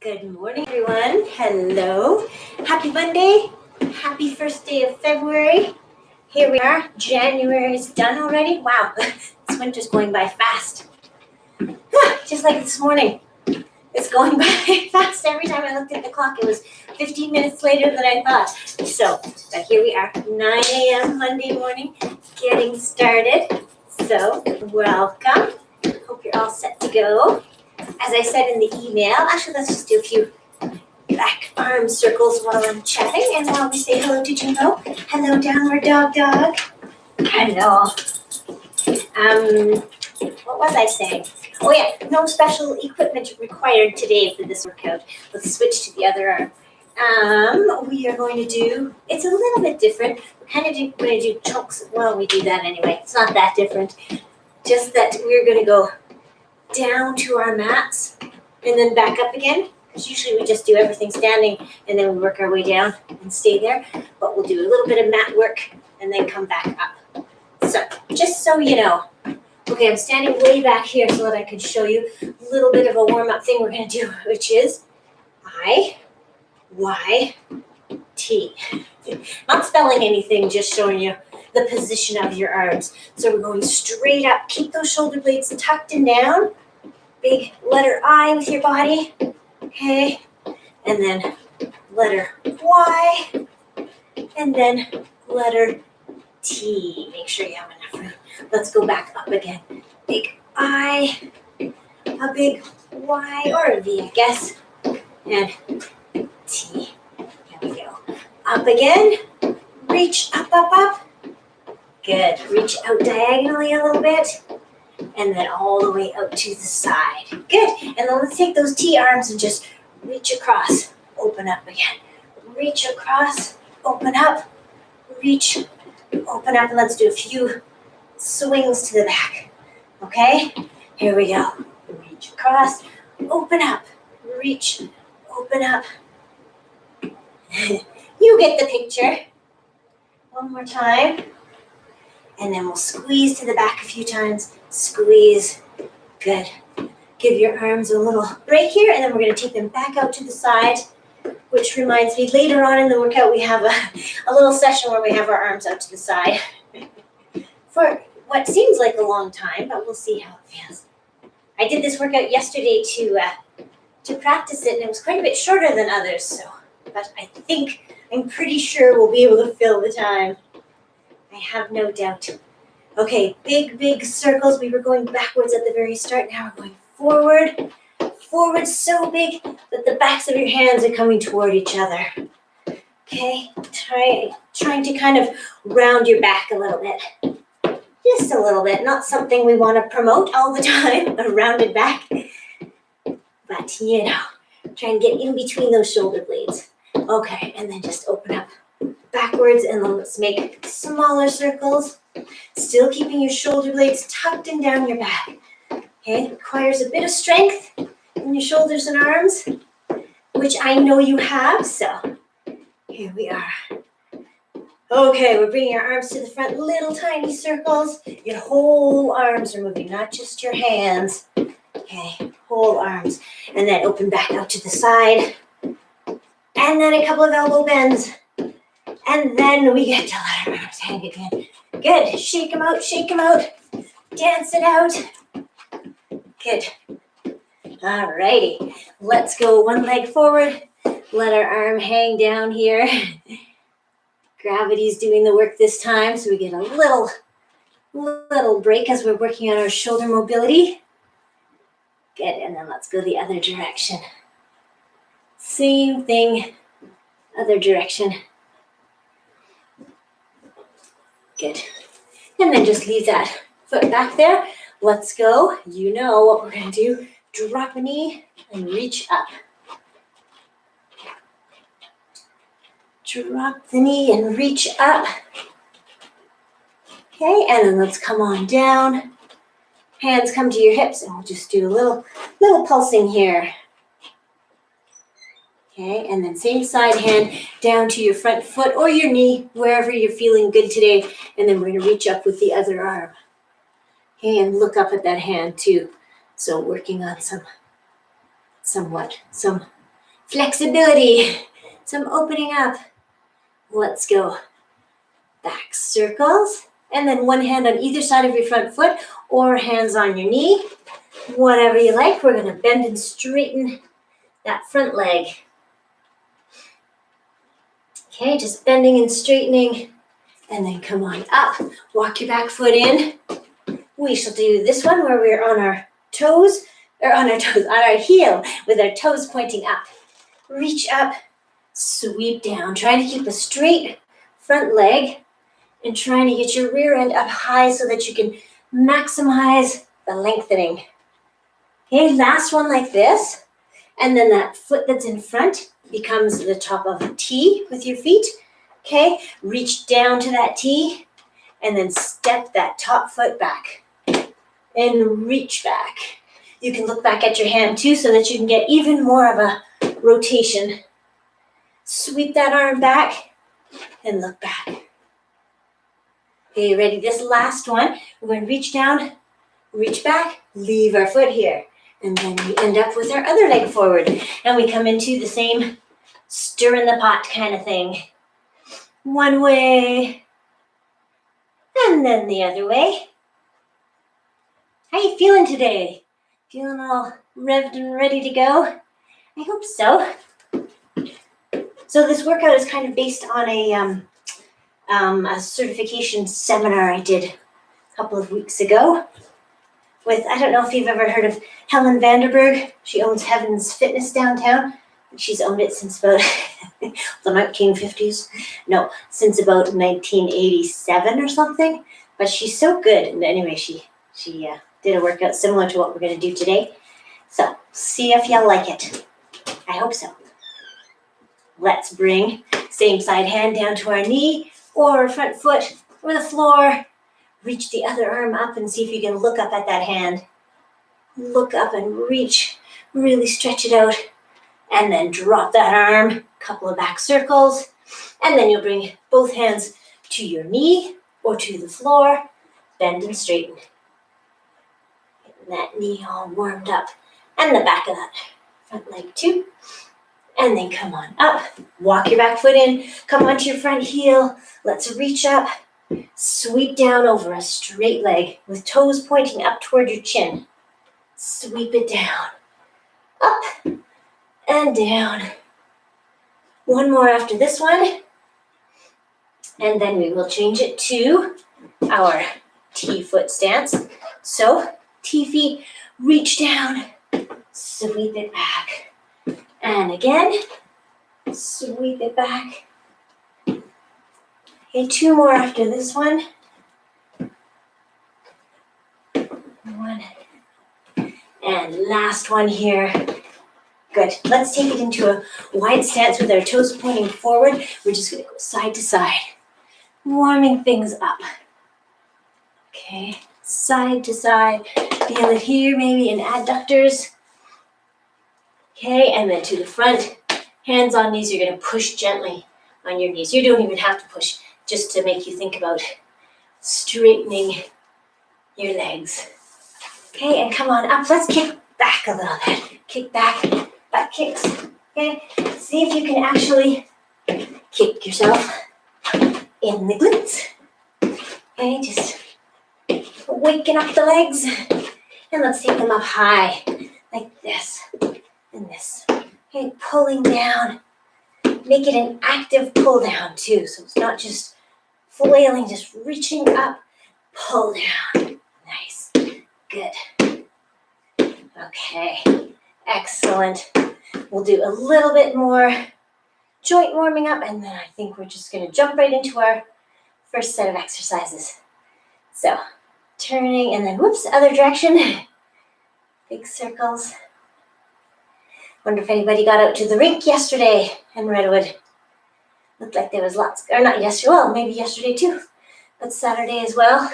Good morning, everyone. Hello. Happy Monday. Happy first day of February. Here we are. January is done already. Wow, this winter's going by fast. Just like this morning. It's going by fast. Every time I looked at the clock, it was 15 minutes later than I thought. So, but here we are, 9 a.m. Monday morning, getting started. So, welcome. Hope you're all set to go. As I said in the email, actually, let's just do a few back arm circles while I'm chatting and while we say hello to Jimbo. Hello, downward dog. Hello. What was I saying? Oh yeah, no special equipment required today for this workout. Let's switch to the other arm. We are going to do, it's a little bit different. We're going to do chunks. Well, we do that anyway. It's not that different. Just that we're going to go down to our mats and then back up again. Because usually we just do everything standing and then we work our way down and stay there. But we'll do a little bit of mat work and then come back up. So, just so you know. Okay, I'm standing way back here so that I can show you a little bit of a warm-up thing we're going to do, which is I, Y, T. Not spelling anything, just showing you the position of your arms. So we're going straight up. Keep those shoulder blades tucked and down. Big letter I with your body. Okay. And then letter Y. And then letter T. Make sure you have enough room. Let's go back up again. Big I, a big Y, or a V, I guess. And T. There we go. Up again. Reach up. Good. Reach out diagonally a little bit. And then all the way out to the side. Good. And then let's take those T arms and just reach across. Open up again. Reach across. Open up. Reach. Open up. And let's do a few swings to the back. Okay? Here we go. Reach across. Open up. Reach. Open up. You get the picture. One more time. And then we'll squeeze to the back a few times. Squeeze. Good. Give your arms a little break here, and then we're going to take them back out to the side, which reminds me, later on in the workout, we have a little session where we have our arms out to the side for what seems like a long time, but we'll see how it feels. I did this workout yesterday to practice it, and it was quite a bit shorter than others, so, but I'm pretty sure we'll be able to fill the time. I have no doubt. Okay, big circles. We were going backwards at the very start. Now we're going forward. Forward so big that the backs of your hands are coming toward each other. Okay, trying to kind of round your back a little bit. Just a little bit. Not something we want to promote all the time, a rounded back. But, you know, try and get in between those shoulder blades. Okay, and then just open up backwards, and then let's make smaller circles. Still keeping your shoulder blades tucked and down your back. Okay, it requires a bit of strength in your shoulders and arms, which I know you have, so here we are. Okay, we're bringing our arms to the front, little tiny circles. Your whole arms are moving, not just your hands. Okay, whole arms. And then open back out to the side. And then a couple of elbow bends. And then we get to let our arms hang again. Good. Shake them out. Dance it out. Good. All righty. Let's go one leg forward. Let our arm hang down here. Gravity's doing the work this time, so we get a little break as we're working on our shoulder mobility. Good. And then let's go the other direction. Same thing. Other direction. Good. And then just leave that foot back there. Let's go. You know what we're going to do. Drop a knee and reach up. Drop the knee and reach up. Okay, and then let's come on down. Hands come to your hips, and we'll just do a little pulsing here. Okay, and then same side hand down to your front foot or your knee, wherever you're feeling good today. And then we're going to reach up with the other arm. Okay, and look up at that hand too. So working on some flexibility, some opening up. Let's go. Back circles, and then one hand on either side of your front foot or hands on your knee. Whatever you like. We're going to bend and straighten that front leg. Okay, just bending and straightening, and then come on up. Walk your back foot in. We shall do this one where we're on our toes, on our heel with our toes pointing up. Reach up, sweep down, trying to keep a straight front leg and trying to get your rear end up high so that you can maximize the lengthening. Okay, last one like this. And then that foot that's in front becomes the top of a T with your feet. Okay, reach down to that T and then step that top foot back and reach back. You can look back at your hand too so that you can get even more of a rotation. Sweep that arm back and look back. Okay, ready? This last one, we're going to reach down, reach back, leave our foot here. And then we end up with our other leg forward. And we come into the same stir in the pot kind of thing. One way, and then the other way. How you feeling today? Feeling all revved and ready to go? I hope so. So this workout is kind of based on a certification seminar I did a couple of weeks ago with, I don't know if you've ever heard of Helen Vanderberg. She owns Heaven's Fitness downtown. She's owned it since about the 1950s. No, since about 1987 or something. But she's so good. And anyway, she did a workout similar to what we're going to do today. So see if y'all like it. I hope so. Let's bring same side hand down to our knee or front foot or the floor. Reach the other arm up and see if you can look up at that hand. Look up and reach. Really stretch it out. And then drop that arm. Couple of back circles. And then you'll bring both hands to your knee or to the floor. Bend and straighten. Getting that knee all warmed up. And the back of that front leg too. And then come on up. Walk your back foot in. Come onto your front heel. Let's reach up. Sweep down over a straight leg with toes pointing up toward your chin. Sweep it down. Up and down. One more after this one. And then we will change it to our T-foot stance. So, T-feet, reach down, sweep it back. And again, sweep it back. Okay, two more after this one. One. And last one here. Good. Let's take it into a wide stance with our toes pointing forward. We're just going to go side to side, warming things up. Okay, side to side. Feel it here, maybe in adductors. Okay, and then to the front. Hands on knees. You're going to push gently on your knees. You don't even have to push, just to make you think about straightening your legs. Okay, and come on up. Let's kick back a little bit. Kick back, back kicks. Okay, see if you can actually kick yourself in the glutes. Okay, just waking up the legs. And let's take them up high, like this and this. Okay, pulling down. Make it an active pull down too, so it's not just flailing, just reaching up, pull down. Nice, good. Okay, excellent. We'll do a little bit more joint warming up, and then I think we're just gonna jump right into our first set of exercises. So, turning and then whoops, other direction. Big circles. Wonder if anybody got out to the rink yesterday in Redwood. Looked like there was lots, or not yesterday, well, maybe yesterday too, but Saturday as well.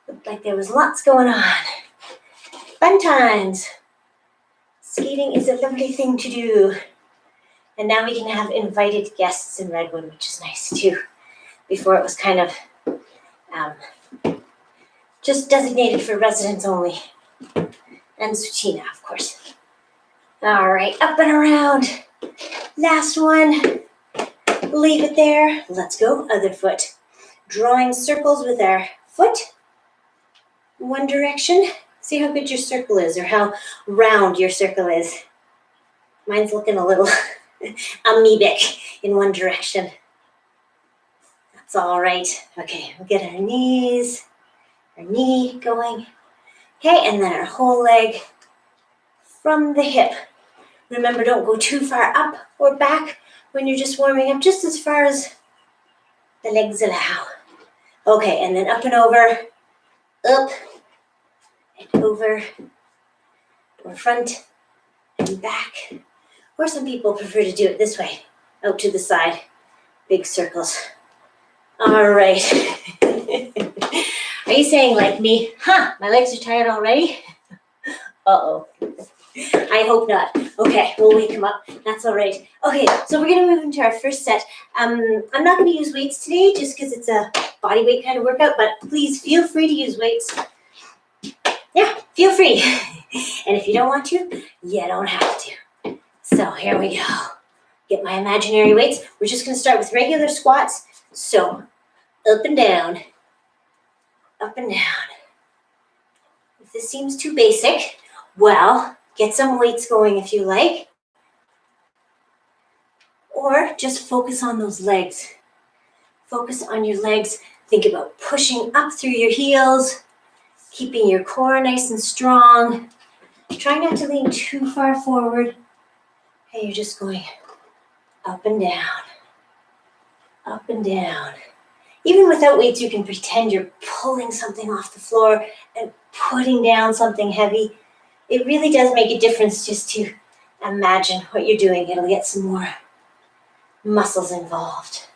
Looked like there was lots going on. Fun times. Skating is a lovely thing to do. And now we can have invited guests in Redwood, which is nice too. Before it was kind of just designated for residents only. And Suchina, of course. All right, up and around. Last one. Leave it there. Let's go, other foot. Drawing circles with our foot. One direction. See how good your circle is or how round your circle is. Mine's looking a little amoebic in one direction. That's all right. Okay, we'll get our knees, our knee going. Okay, and then our whole leg from the hip. Remember, don't go too far up or back when you're just warming up, just as far as the legs allow. Okay, and then up and over, up and over, or front and back. Or some people prefer to do it this way, out to the side, big circles. All right. Are you saying like me, huh, my legs are tired already? Uh-oh. I hope not. Okay, we'll wake them up. That's all right. Okay, so we're going to move into our first set. I'm not going to use weights today just because it's a body weight kind of workout, but please feel free to use weights. Yeah, feel free. And if you don't want to, you don't have to. So here we go. Get my imaginary weights. We're just going to start with regular squats. So up and down, up and down. If this seems too basic, well, get some weights going if you like. Or just focus on those legs. Focus on your legs. Think about pushing up through your heels, keeping your core nice and strong. Try not to lean too far forward. Okay, you're just going up and down, up and down. Even without weights, you can pretend you're pulling something off the floor and putting down something heavy. It really does make a difference just to imagine what you're doing. It'll get some more muscles involved.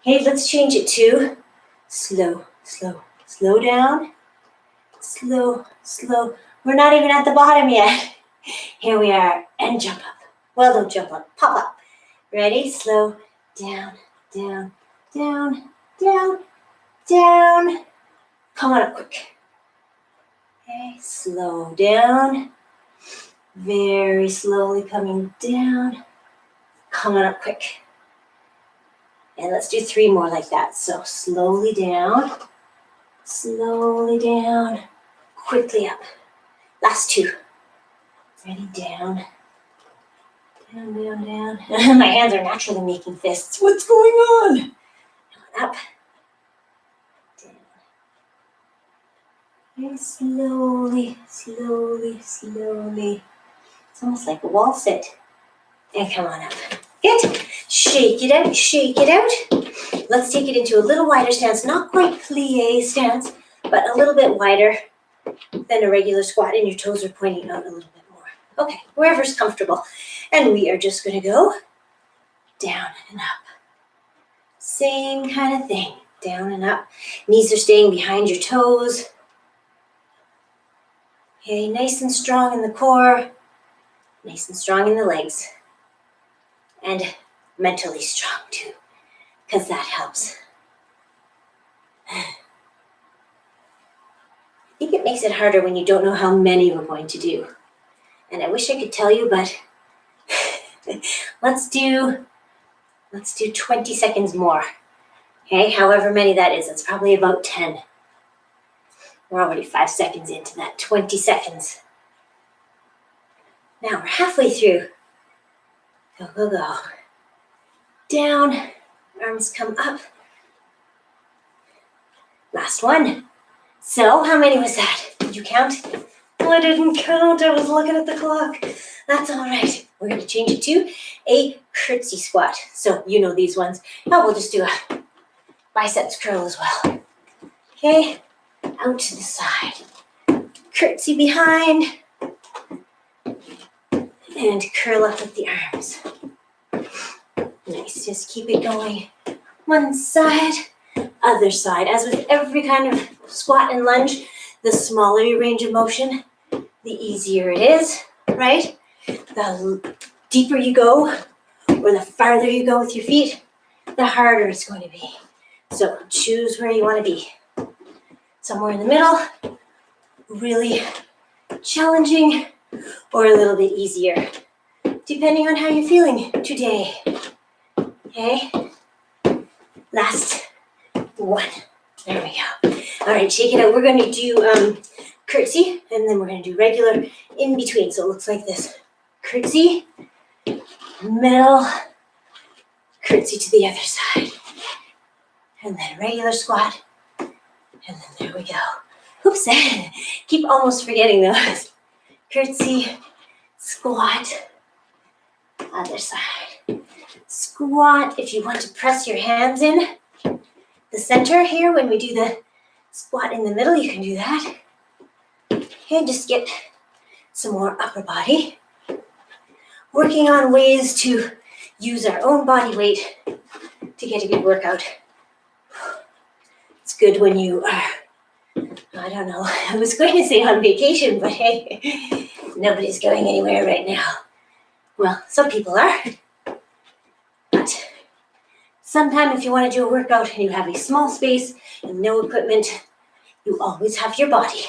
Okay, let's change it to slow, slow, slow down, slow, slow. We're not even at the bottom yet. Here we are, and jump up. Well, don't jump up, pop up. Ready? Slow, down, down, down, down, down. Come on up quick. Okay, slow down. Very slowly coming down. Come on up quick. And let's do 3 more like that. So slowly down, quickly up. Last 2. Ready? Down, down, down, down. My hands are naturally making fists. What's going on? Up, down. And slowly, slowly, slowly. It's almost like a wall sit. And come on up. Good. Shake it out, shake it out. Let's take it into a little wider stance. Not quite plie stance, but a little bit wider than a regular squat, and your toes are pointing out a little bit more. Okay, wherever's comfortable. And we are just going to go down and up. Same kind of thing. Down and up. Knees are staying behind your toes. Okay, nice and strong in the core. Nice and strong in the legs. And mentally strong too, because that helps. I think it makes it harder when you don't know how many we're going to do. And I wish I could tell you, but let's do 20 seconds more. Okay, however many that is, it's probably about 10. We're already 5 seconds into that, 20 seconds. Now we're halfway through. Go, go, go. Down, arms come up. Last one. So, how many was that? Did you count? Oh, I didn't count. I was looking at the clock. That's all right. We're going to change it to a curtsy squat. So, you know these ones. Now we'll just do a biceps curl as well. Okay, out to the side. Curtsy behind. And curl up with the arms. Nice, just keep it going. One side, other side. As with every kind of squat and lunge, the smaller your range of motion, the easier it is, right? The deeper you go, or the farther you go with your feet, the harder it's going to be. So choose where you want to be. Somewhere in the middle, really challenging, or a little bit easier, depending on how you're feeling today. Okay? Last one. There we go. All right, shake it out. We're going to do curtsy, and then we're going to do regular in between. So it looks like this. Curtsy, middle, curtsy to the other side. And then regular squat. And then there we go. Oops, keep almost forgetting those. Curtsy, squat, other side. Squat, if you want to press your hands in the center here when we do the squat in the middle, you can do that. Okay, just get some more upper body. Working on ways to use our own body weight to get a good workout. It's good when you are, I don't know, I was going to say on vacation, but hey, nobody's going anywhere right now. Well, some people are, but sometime if you want to do a workout and you have a small space and no equipment, you always have your body.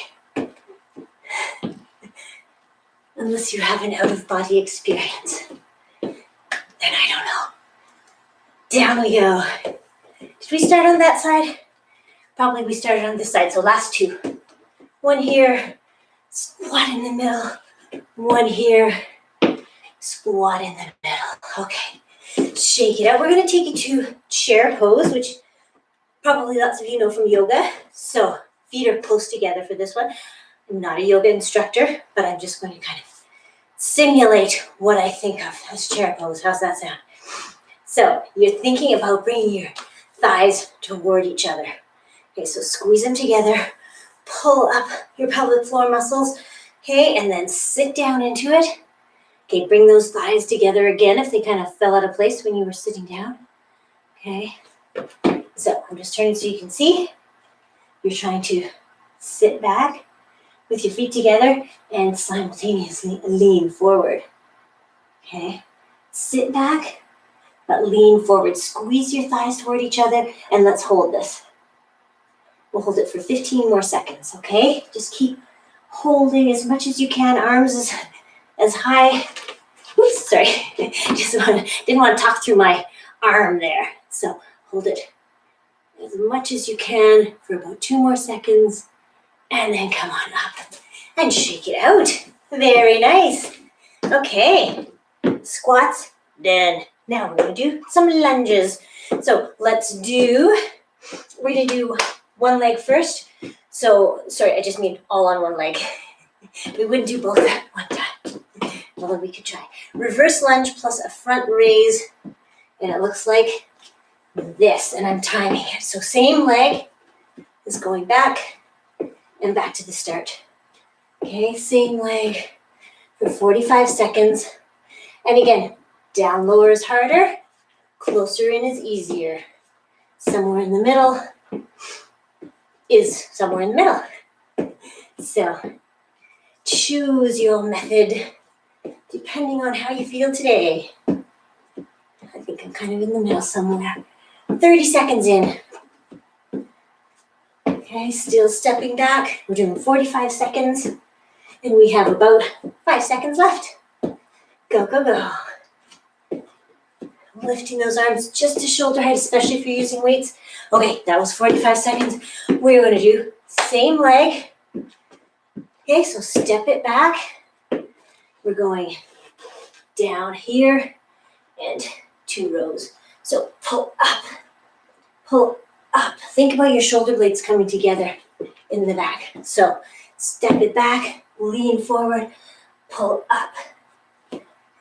Unless you have an out-of-body experience. Then I don't know. Down we go. Did we start on that side? Probably we started on this side, so last two. One here, squat in the middle. One here, squat in the middle. Okay, shake it out. We're gonna take it to chair pose, which probably lots of you know from yoga. So feet are close together for this one. I'm not a yoga instructor, but I'm just going to kind of simulate what I think of as chair pose. How's that sound? So you're thinking about bringing your thighs toward each other. Okay, so squeeze them together, pull up your pelvic floor muscles, okay, and then sit down into it. Okay, bring those thighs together again if they kind of fell out of place when you were sitting down. Okay, so I'm just turning so you can see. You're trying to sit back with your feet together and simultaneously lean forward. Okay, sit back, but lean forward. Squeeze your thighs toward each other, and let's hold this. We'll hold it for 15 more seconds, okay? Just keep holding as much as you can, arms as high. Oops, sorry. Didn't want to talk through my arm there. So hold it as much as you can for about 2 more seconds, and then come on up and shake it out. Very nice. Okay, squats done. Now we're gonna do some lunges. So we're gonna do one leg first. So, sorry, I just mean all on one leg. We wouldn't do both at one time. Although we could try. Reverse lunge plus a front raise. And it looks like this. And I'm timing it. So same leg is going back and back to the start. Okay, same leg for 45 seconds. And again, down lower is harder. Closer in is easier. Somewhere in the middle is somewhere in the middle. So choose your method depending on how you feel today. I think I'm kind of in the middle somewhere. 30 seconds in. Okay, still stepping back. We're doing 45 seconds. And we have about 5 seconds left. Go, go, go. Lifting those arms just to shoulder height, especially if you're using weights. Okay, that was 45 seconds. We're going to do same leg. Okay, so step it back. We're going down here and 2 rows. So pull up, pull up. Think about your shoulder blades coming together in the back. So step it back, lean forward, pull up,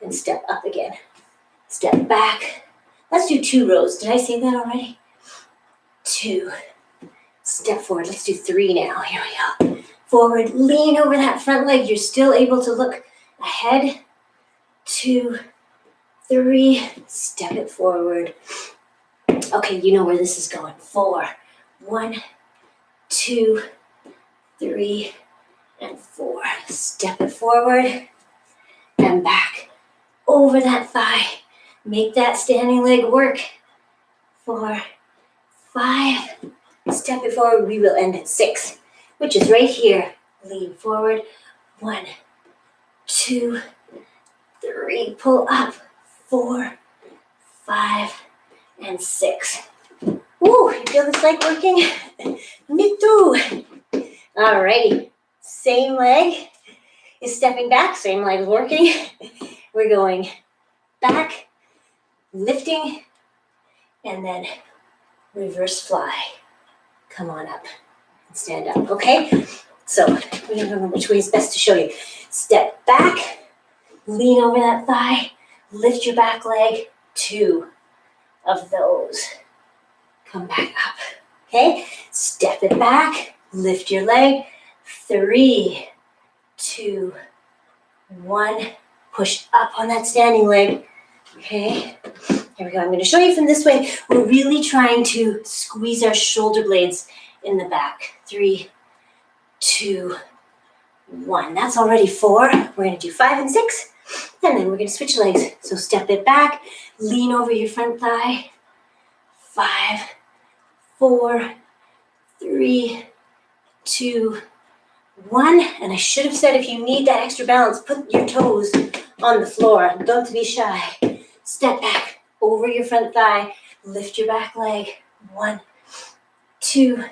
and step up again. Step back. Let's do 2 rows. Did I say that already? 2. Step forward. Let's do 3 now. Here we go. Forward, lean over that front leg. You're still able to look ahead. 2, 3. Step it forward. Okay, you know where this is going. 4. 1, 2, 3, and 4. Step it forward and back. Over that thigh. Make that standing leg work. 4, 5. Step it forward. We will end at 6, which is right here. Lean forward. 1, 2, 3, pull up, 4, 5, and 6. Ooh, you feel this leg working? Me too. Alrighty, same leg is stepping back, same leg is working. We're going back, lifting, and then reverse fly. Come on up and stand up, okay? So, we don't know which way is best to show you. Step back, lean over that thigh, lift your back leg, 2 of those. Come back up, okay? Step it back, lift your leg, 3, 2, 1. Push up on that standing leg, okay? Here we go. I'm going to show you from this way. We're really trying to squeeze our shoulder blades in the back. 3, 2, 1. That's already 4. We're going to do 5 and 6, and then we're going to switch legs. So step it back, lean over your front thigh. 5, 4, 3, 2, 1. And I should have said if you need that extra balance, put your toes on the floor. Don't be shy. Step back over your front thigh. Lift your back leg. 1, 2,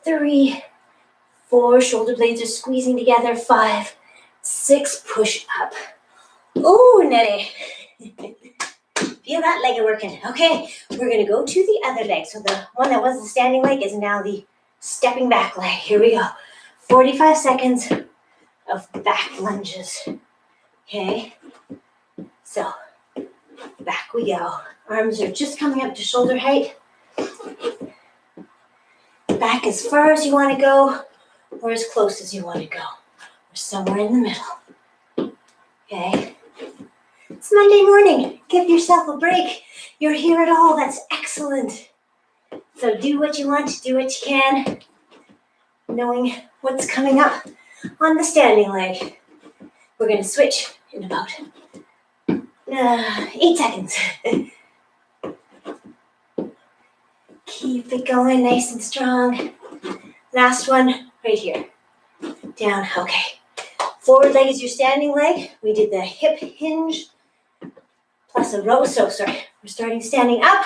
3, 4. Shoulder blades are squeezing together. 5, 6. Push up. Oh, Nettie. Feel that leg working. Okay, we're going to go to the other leg. So the one that was the standing leg is now the stepping back leg. Here we go. 45 seconds of back lunges. Okay, so back we go. Arms are just coming up to shoulder height. Back as far as you want to go or as close as you want to go. Or somewhere in the middle. Okay. It's Monday morning. Give yourself a break. You're here at all. That's excellent. So do what you want, do what you can, knowing what's coming up on the standing leg. We're going to switch in about 8 seconds. Keep it going nice and strong. Last one right here. Down. Okay. Forward leg is your standing leg. We did the hip hinge plus a row. So sorry. We're starting standing up,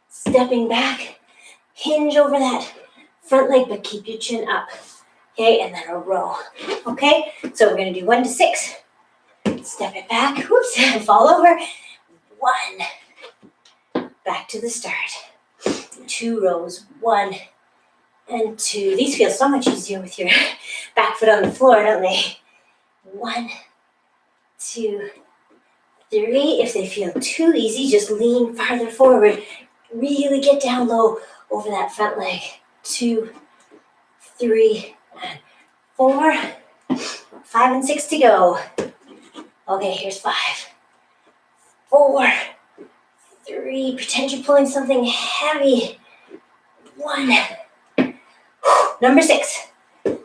stepping back, hinge over that front leg, but keep your chin up. Okay, and then a row. Okay, so we're going to do 1 to 6. Step it back. Whoops, fall over. 1. Back to the start. 2 rows. 1 and 2. These feel so much easier with your back foot on the floor, don't they? 1, 2, 3. If they feel too easy, just lean farther forward. Really get down low over that front leg. 2, 3, and 4. 5 and 6 to go. Okay, here's 5. 4, 3. Pretend you're pulling something heavy. 1. Number 6.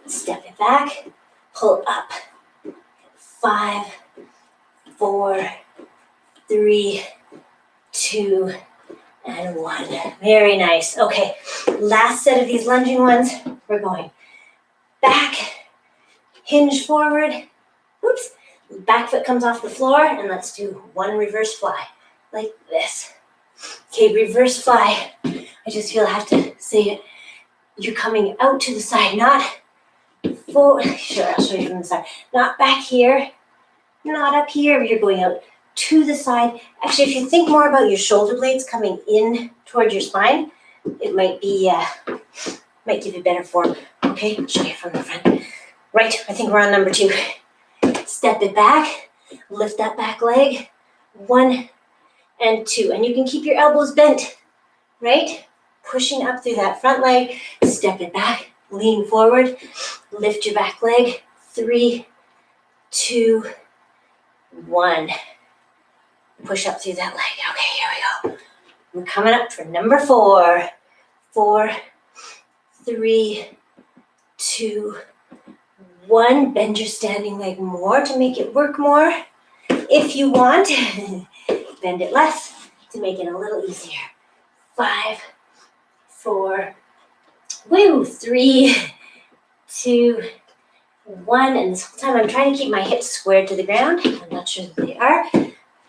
Step it back. Pull up. 5, 4, 3, 2, and 1. Very nice. Okay, last set of these lunging ones. We're going back, hinge forward. Oops. Back foot comes off the floor, and let's do 1 reverse fly, like this. Okay, reverse fly. I just feel I have to say it. You're coming out to the side, not forward. Sure, I'll show you from the side. Not back here, not up here. You're going out to the side. Actually, if you think more about your shoulder blades coming in towards your spine, it might give you better form. Okay, I'll show you from the front. Right, I think we're on number 2. Step it back, lift that back leg. 1 and 2. And you can keep your elbows bent, right? Pushing up through that front leg. Step it back, lean forward, lift your back leg. 3, 2, 1. Push up through that leg. Okay, here we go. We're coming up for number 4. 4, 3, 2, 1. Bend your standing leg more to make it work more. If you want, bend it less to make it a little easier. 5, 4, 3, 2, 1, and this whole time I'm trying to keep my hips squared to the ground. I'm not sure that they are,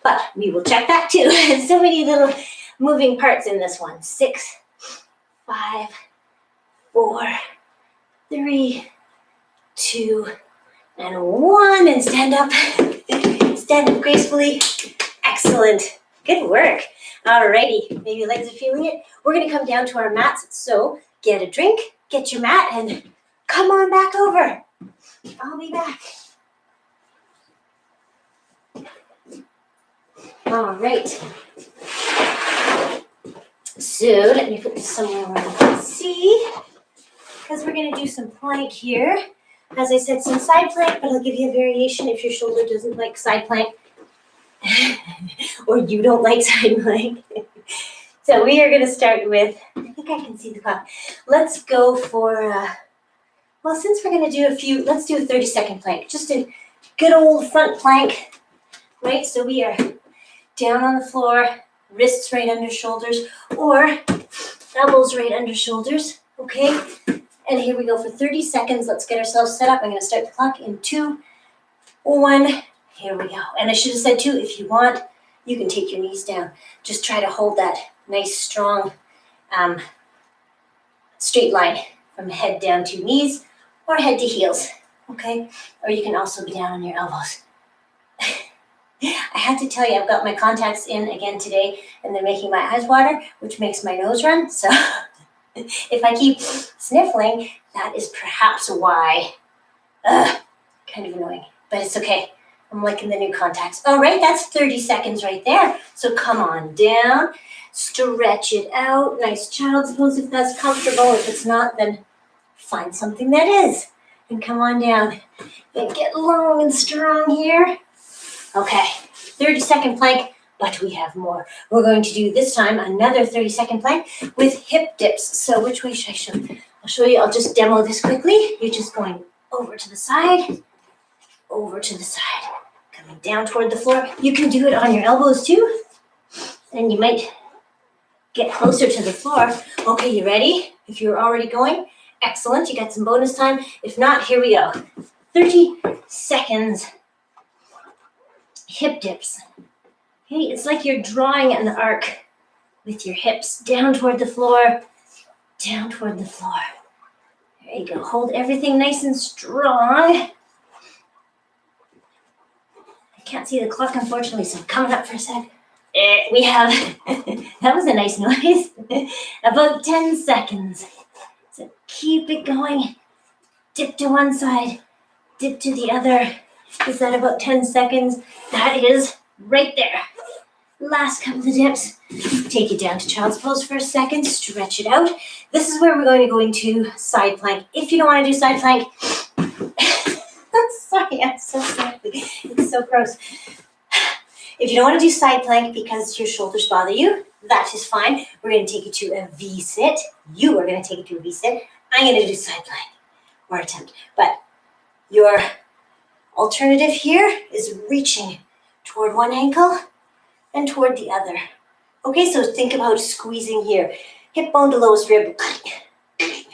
but we will check that too. So many little moving parts in this one. 6, 5, 4, 3, 2, and 1, and stand up. Stand up gracefully. Excellent. Good work. Alrighty, maybe your legs are feeling it. We're gonna come down to our mats. So get a drink, get your mat, and come on back over. I'll be back. All right. So let me put this somewhere where I can see, because we're going to do some plank here. As I said, some side plank, but I'll give you a variation if your shoulder doesn't like side plank or you don't like side plank. So we are going to start with, I think I can see the clock. Let's go for, well, since we're going to do let's do a 30-second plank. Just a good old front plank, right? So we are down on the floor, wrists right under shoulders, or elbows right under shoulders, okay? And here we go for 30 seconds. Let's get ourselves set up. I'm gonna start the clock in 2, 1, here we go. And I should have said 2, if you want, you can take your knees down. Just try to hold that nice, strong, straight line from head down to knees or head to heels, okay? Or you can also be down on your elbows. I had to tell you, I've got my contacts in again today, and they're making my eyes water, which makes my nose run. So if I keep sniffling, that is perhaps why. Kind of annoying, but it's okay. I'm liking the new contacts. All right, that's 30 seconds right there. So come on down, stretch it out. Nice child's pose if that's comfortable. If it's not, then find something that is. And come on down and get long and strong here. Okay, 30-second plank, but we have more. We're going to do this time another 30-second plank with hip dips. So which way should I show you? I'll show you, I'll just demo this quickly. You're just going over to the side, coming down toward the floor. You can do it on your elbows too, and you might get closer to the floor. Okay, you ready? If you're already going, excellent, you got some bonus time. If not, here we go. 30 seconds. Hip dips. Okay, it's like you're drawing an arc with your hips down toward the floor, down toward the floor. There you go. Hold everything nice and strong. I can't see the clock, unfortunately, so I'm coming up for a sec. We have, that was a nice noise, about 10 seconds. So keep it going. Dip to one side, dip to the other. Is that about 10 seconds? That is right there. Last couple of dips. Take it down to child's pose for a second. Stretch it out. This is where we're going to go into side plank. If you don't want to do side plank, sorry, I'm so sorry. It's so gross. If you don't want to do side plank because your shoulders bother you, that is fine. We're going to take you to a V-sit. You are going to take it to a V-sit. I'm going to do side plank or attempt. But your alternative here is reaching toward one ankle and toward the other. Okay, so think about squeezing here. Hip bone to lowest rib.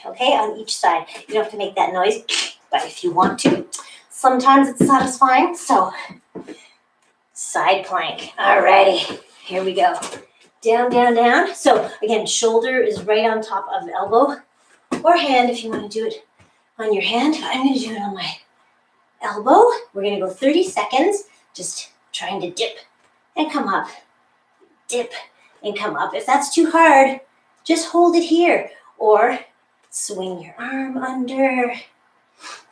Okay, on each side. You don't have to make that noise, but if you want to, sometimes it's satisfying. So, side plank. Alrighty, here we go. Down, down, down. So again, shoulder is right on top of elbow or hand if you want to do it on your hand. I'm going to do it on my elbow. We're going to go 30 seconds, just trying to dip and come up. Dip and come up. If that's too hard, just hold it here or swing your arm under.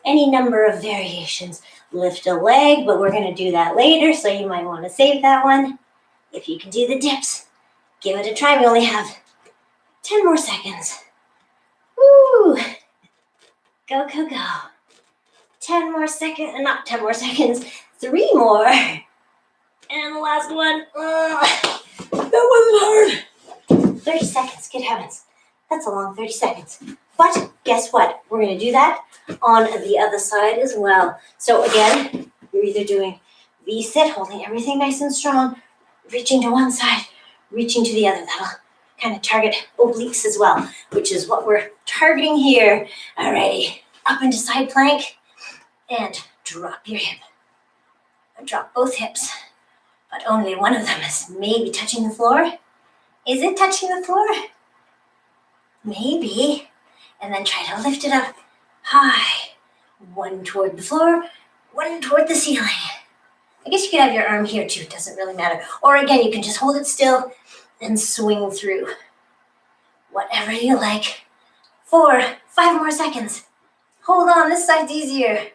Any number of variations. Lift a leg, but we're going to do that later, so you might want to save that one. If you can do the dips, give it a try. We only have 10 more seconds. Woo! Go, go, go. 10 more seconds, not 10 more seconds, 3 more. And the last one. That wasn't hard. 30 seconds, good heavens. That's a long 30 seconds. But guess what? We're going to do that on the other side as well. So again, you're either doing V-sit, holding everything nice and strong, reaching to one side, reaching to the other. That'll kind of target obliques as well, which is what we're targeting here. Alrighty, up into side plank. and drop your hip. Drop both hips, but only one of them is maybe touching the floor. Is it touching the floor? Maybe. And then try to lift it up high. One toward the floor, one toward the ceiling. I guess you could have your arm here too, it doesn't really matter. Or again, you can just hold it still and swing through. Whatever you like. 4, 5 more seconds. Hold on, this side's easier.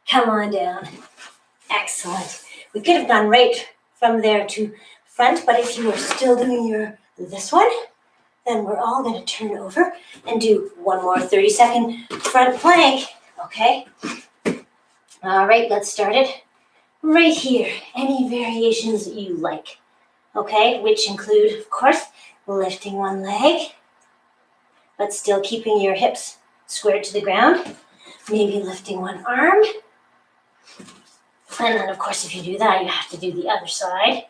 Come on down. Excellent. We could have gone right from there to front, but if you are still doing this one, then we're all going to turn over and do one more 30-second front plank, okay? All right, let's start it right here. Any variations that you like, okay? Which include, of course, lifting one leg, but still keeping your hips squared to the ground. Maybe lifting one arm. And then, of course, if you do that, you have to do the other side.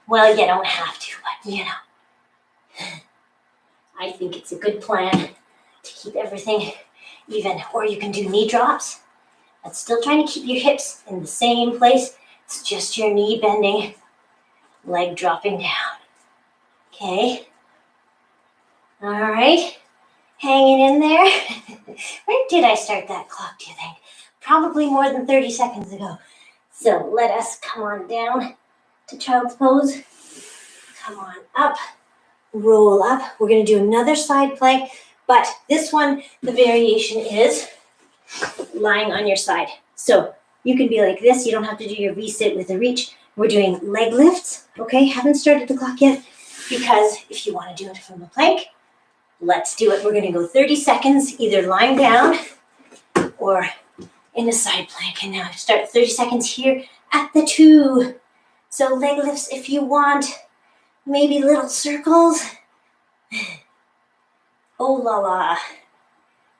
Well, you don't have to, but you know. I think it's a good plan to keep everything even. Or you can do knee drops. That's still trying to keep your hips in the same place. It's just your knee bending, leg dropping down. Okay. All right. Hanging in there. Where did I start that clock, do you think? Probably more than 30 seconds ago. So let us come on down to child's pose. Come on up. Roll up. We're going to do another side plank, but this one, the variation is lying on your side. So you can be like this. You don't have to do your V-sit with a reach. We're doing leg lifts, okay? Haven't started the clock yet because if you want to do it from a plank, let's do it. We're going to go 30 seconds, either lying down or in a side plank. And now start 30 seconds here at the 2. So leg lifts if you want. Maybe little circles. Oh la la.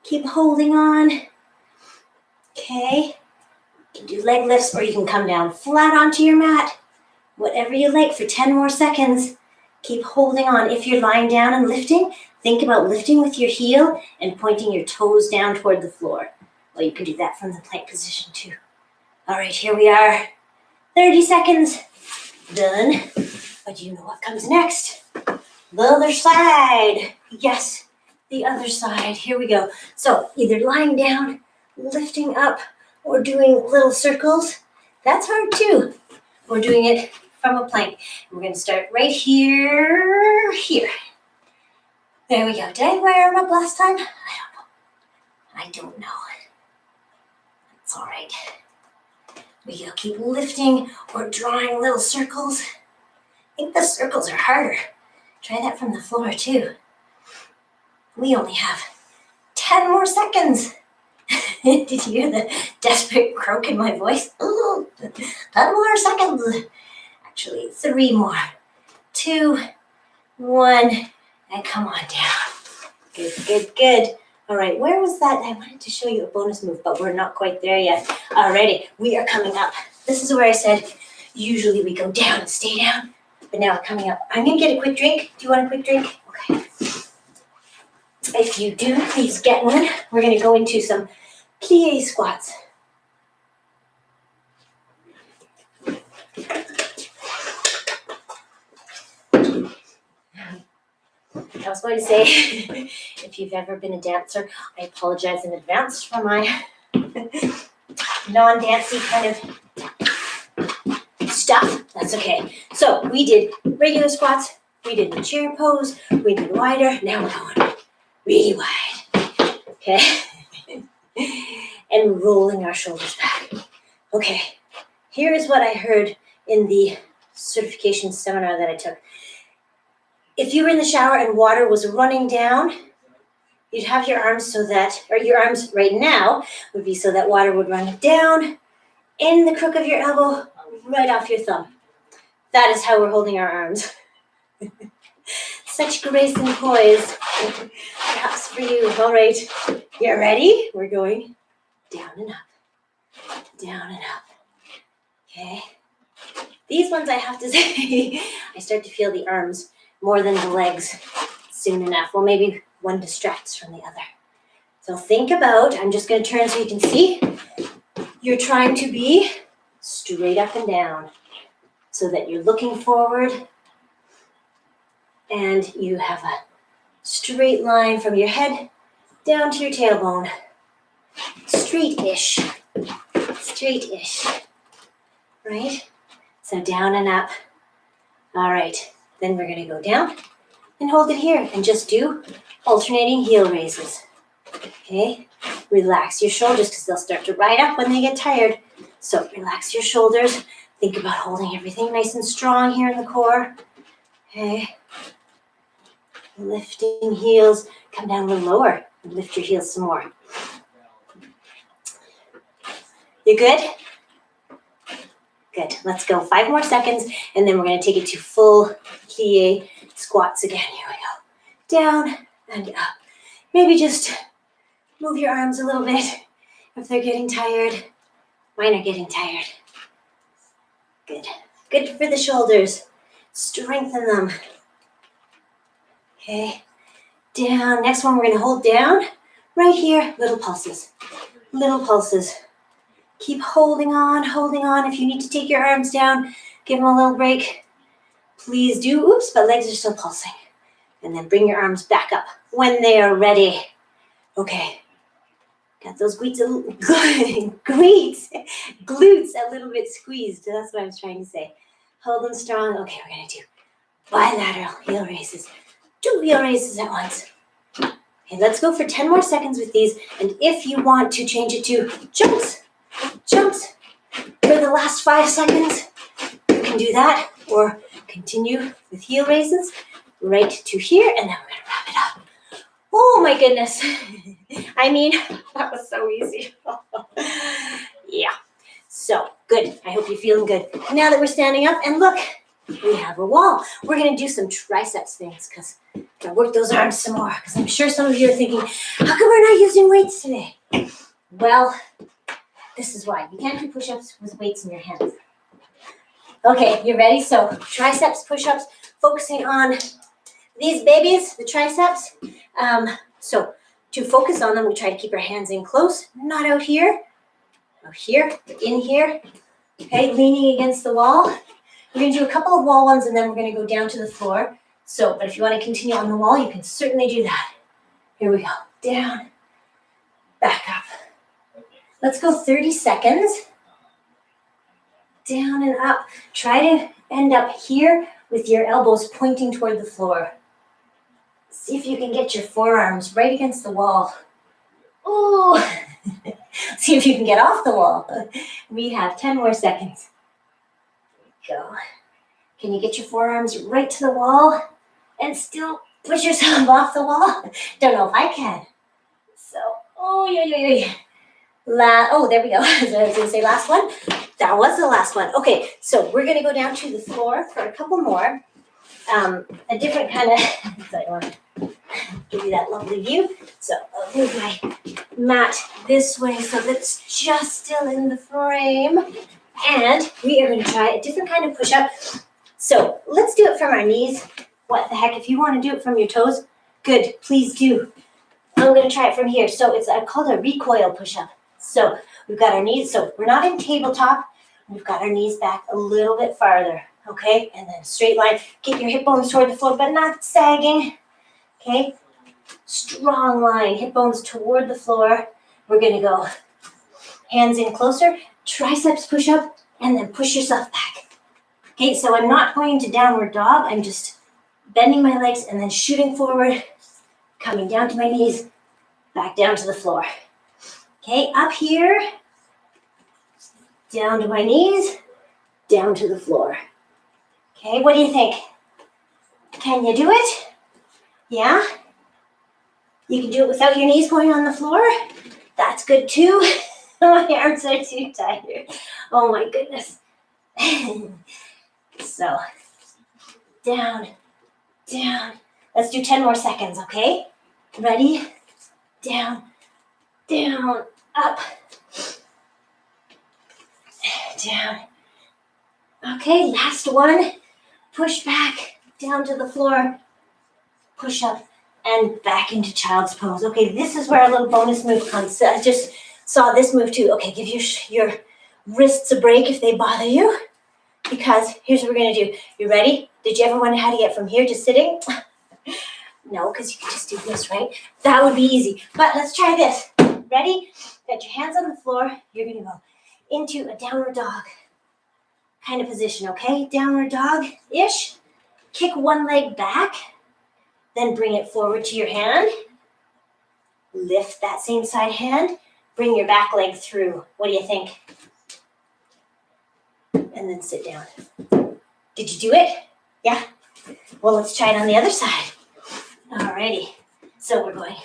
Keep holding on. Okay. You can do leg lifts or you can come down flat onto your mat. Whatever you like for 10 more seconds. Keep holding on. If you're lying down and lifting, think about lifting with your heel and pointing your toes down toward the floor. Well, you can do that from the plank position too. All right, here we are. 30 seconds. Done. But you know what comes next? The other side. Yes, the other side. Here we go. So either lying down, lifting up, or doing little circles. That's hard too. We're doing it from a plank. We're going to start right here. There we go. Did I wear them up last time? I don't know. It's all right. We go keep lifting or drawing little circles. I think the circles are harder. Try that from the floor too. We only have 10 more seconds. Did you hear the desperate croak in my voice? Ooh, 10 more seconds. Actually, 3 more. 2, 1, and come on down. Good. All right, where was that? I wanted to show you a bonus move, but we're not quite there yet. Alrighty, we are coming up. This is where I said, usually we go down and stay down. But now we're coming up. I'm going to get a quick drink. Do you want a quick drink? Okay. If you do, please get one. We're going to go into some plie squats. I was going to say, if you've ever been a dancer, I apologize in advance for my non-dancey kind of stuff. That's okay. So we did regular squats, we did the chair pose, we did wider, now we're going really wide. Okay? And rolling our shoulders back. Okay, here is what I heard in the certification seminar that I took. If you were in the shower and water was running down, you'd have your arms so that, or your arms right now would be so that water would run down in the crook of your elbow, right off your thumb. That is how we're holding our arms. Such grace and poise. Perhaps for you. All right, you're ready? We're going down and up. Down and up. Okay. These ones I have to say, I start to feel the arms more than the legs soon enough. Well, maybe one distracts from the other. So think about, I'm just going to turn so you can see, you're trying to be straight up and down so that you're looking forward and you have a straight line from your head down to your tailbone. Straight-ish, straight-ish, right? So down and up. All right, then we're gonna go down and hold it here and just do alternating heel raises, okay? Relax your shoulders because they'll start to ride up when they get tired. So relax your shoulders. Think about holding everything nice and strong here in the core, okay? Lifting heels, come down a little lower and lift your heels some more. You good? Good, let's go 5 more seconds and then we're gonna take it to full plie squats again. Here we go, down and up. Maybe just move your arms a little bit if they're getting tired. Mine are getting tired. Good, good for the shoulders. Strengthen them. Okay, down. Next one we're gonna hold down. Right here, little pulses. Little pulses. Keep holding on, holding on. If you need to take your arms down, give them a little break. Please do. Oops, but legs are still pulsing. And then bring your arms back up when they are ready. Okay. Got those glutes a little bit squeezed. That's what I was trying to say. Hold them strong. Okay, we're going to do bilateral heel raises. 2 heel raises at once. Okay, let's go for 10 more seconds with these. And if you want to change it to jumps for the last 5 seconds, you can do that. Or continue with heel raises right to here. And then we're going to wrap it up. Oh my goodness. I mean, that was so easy. Yeah. So good. I hope you're feeling good. Now that we're standing up and look, we have a wall. We're going to do some triceps things because I'm going to work those arms some more because I'm sure some of you are thinking, how come we're not using weights today? Well, this is why. You can't do push-ups with weights in your hands. Okay, you ready? So triceps, push-ups, focusing on these babies, the triceps. So to focus on them, we try to keep our hands in close, not out here. Out here, in here. Okay, leaning against the wall. We're going to do a couple of wall ones and then we're going to go down to the floor. So, but if you want to continue on the wall, you can certainly do that. Here we go. Down, back up. Let's go 30 seconds. Down and up. Try to end up here with your elbows pointing toward the floor. See if you can get your forearms right against the wall. Ooh. See if you can get off the wall. We have 10 more seconds. Go. Can you get your forearms right to the wall and still push yourself off the wall? Don't know if I can. So, oh, yeah. Oh, there we go. So I was going to say last one. That was the last one. Okay, so we're going to go down to the floor for a couple more. A different kind of, so I want to give you that lovely view. So I'll move my mat this way so that's just still in the frame. And we are going to try a different kind of push-up. So let's do it from our knees. What the heck, if you want to do it from your toes, good, please do. I'm going to try it from here. So it's called a recoil push-up. So we've got our knees, so we're not in tabletop. We've got our knees back a little bit farther, okay? And then straight line. Get your hip bones toward the floor, but not sagging, okay? Strong line, hip bones toward the floor. We're going to go hands in closer, triceps push up, and then push yourself back. Okay, so I'm not going to downward dog. I'm just bending my legs and then shooting forward, coming down to my knees, back down to the floor. Okay, up here, down to my knees, down to the floor. Okay, what do you think? Can you do it? Yeah? You can do it without your knees going on the floor? That's good too. My arms are too tired. Oh my goodness. So, down, down. Let's do 10 more seconds, okay? Ready? Down, down, up, down. Okay, last one. Push back, down to the floor. Push up, and back into child's pose. Okay, this is where our little bonus move comes. I just saw this move too. Okay, give your wrists a break if they bother you, because here's what we're gonna do. You ready? Did you ever wonder how to get from here to sitting? No, because you can just do this, right? That would be easy. But let's try this. Ready? Got your hands on the floor. You're gonna go into a downward dog kind of position, okay? Downward dog-ish. Kick one leg back, then bring it forward to your hand. Lift that same side hand. Bring your back leg through. What do you think? And then sit down. Did you do it? Yeah? Well, let's try it on the other side. Alrighty. So we're going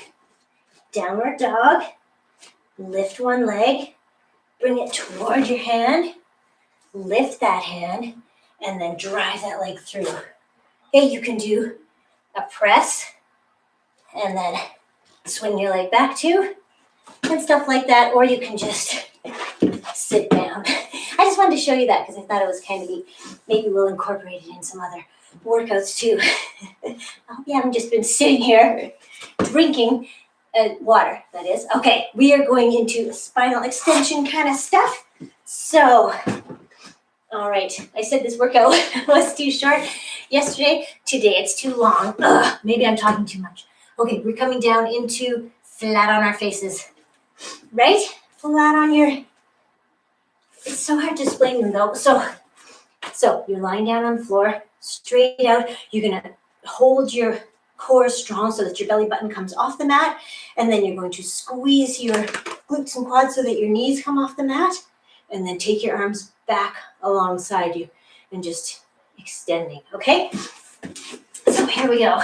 downward dog. Lift one leg. Bring it toward your hand. Lift that hand. And then drive that leg through. Okay, you can do a press. And then swing your leg back too. And stuff like that. Or you can just sit down. I just wanted to show you that because I thought it was kind of neat. Maybe we'll incorporate it in some other workouts too. I hope you haven't just been sitting here drinking water, that is. Okay, we are going into spinal extension kind of stuff. So, all right, I said this workout was too short yesterday. Today it's too long. Ugh, maybe I'm talking too much. Okay, we're coming down into flat on our faces. Right? Flat on your... It's so hard to explain them though. So you're lying down on the floor, straight out. You're gonna hold your core strong so that your belly button comes off the mat. And then you're going to squeeze your glutes and quads so that your knees come off the mat. And then take your arms back alongside you and just extending, okay? So here we go.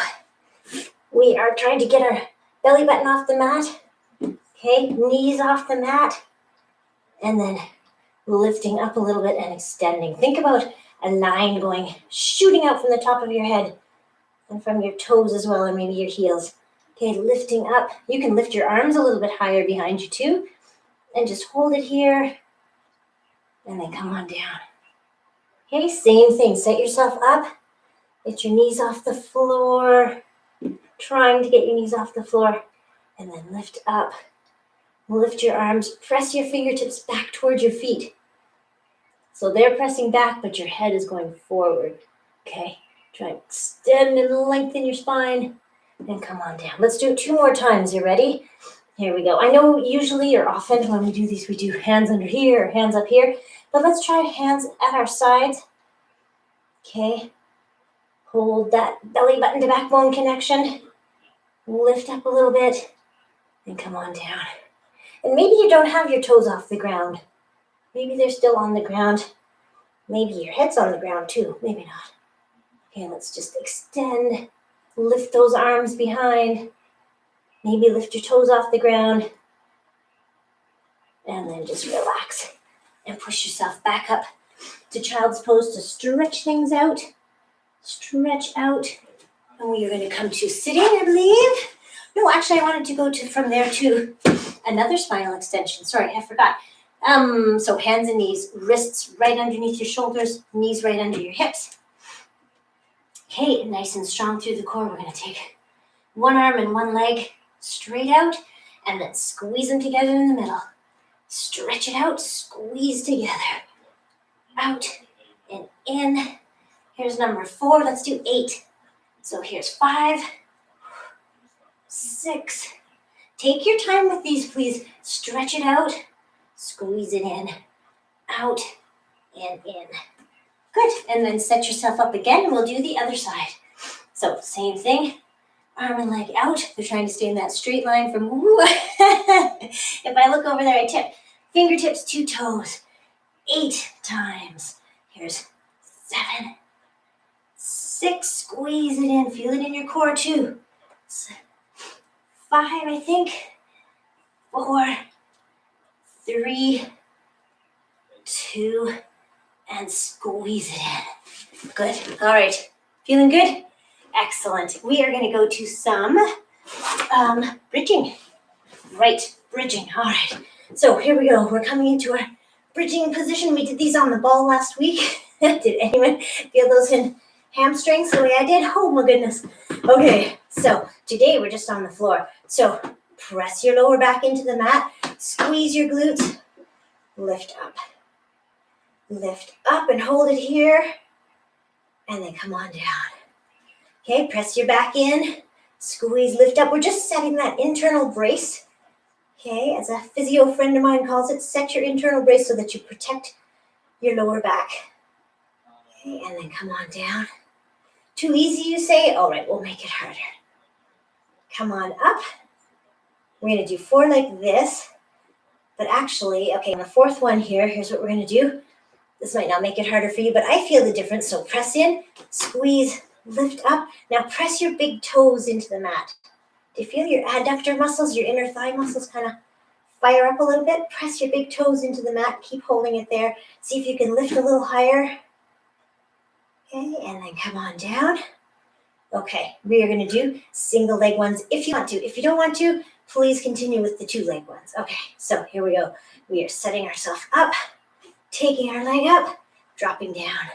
We are trying to get our belly button off the mat. Okay, knees off the mat. And then lifting up a little bit and extending. Think about a line going, shooting out from the top of your head and from your toes as well, and maybe your heels. Okay, lifting up. You can lift your arms a little bit higher behind you too, and just hold it here, and then come on down. Okay, same thing. Set yourself up. Get your knees off the floor. Trying to get your knees off the floor, and then lift up. Lift your arms, press your fingertips back towards your feet. So they're pressing back, but your head is going forward. Okay, try and extend and lengthen your spine, and come on down. Let's do it 2 more times. You ready? Here we go. I know usually or often when we do these, we do hands under here or hands up here, but let's try hands at our sides. Okay, hold that belly button to backbone connection. Lift up a little bit, and come on down. And maybe you don't have your toes off the ground. Maybe they're still on the ground. Maybe your head's on the ground too. Maybe not. Okay, let's just extend. Lift those arms behind. Maybe lift your toes off the ground. And then just relax. And push yourself back up to child's pose to stretch things out. Stretch out. And we are going to come to sitting, I believe. No, actually, I wanted to go from there to another spinal extension. Sorry, I forgot. So hands and knees, wrists right underneath your shoulders, knees right under your hips. Okay, nice and strong through the core. We're going to take one arm and one leg straight out, and then squeeze them together in the middle. Stretch it out, squeeze together. Out and in. Here's number 4. Let's do 8. So here's 5, 6. Take your time with these, please. Stretch it out, squeeze it in, out, and in. Good, and then set yourself up again, and we'll do the other side. So same thing, arm and leg out. They're trying to stay in that straight line from woo. If I look over there, I tip. Fingertips to toes, 8 times. Here's 7, 6, squeeze it in, feel it in your core too. 5, I think. 4, 3, 2, and squeeze it in. Good. All right. Feeling good? Excellent. We are going to go to some bridging. Right. Bridging. All right. So here we go. We're coming into our bridging position. We did these on the ball last week. Did anyone feel those in hamstrings the way I did? Oh my goodness. Okay, so today we're just on the floor. So press your lower back into the mat, squeeze your glutes, lift up and hold it here, and then come on down. Okay, press your back in, squeeze, lift up. We're just setting that internal brace. Okay, as a physio friend of mine calls it, set your internal brace so that you protect your lower back. Okay, and then come on down. Too easy, you say? All right, we'll make it harder. Come on up. We're going to do 4 like this. But actually, okay, on the 4th one here, here's what we're going to do. This might not make it harder for you, but I feel the difference. So press in, squeeze, lift up. Now press your big toes into the mat. Do you feel your adductor muscles, your inner thigh muscles kind of fire up a little bit? Press your big toes into the mat. Keep holding it there. See if you can lift a little higher. Okay, and then come on down. Okay, we are going to do single leg ones if you want to. If you don't want to, please continue with the 2 leg ones. Okay, so here we go. We are setting ourselves up, taking our leg up, dropping down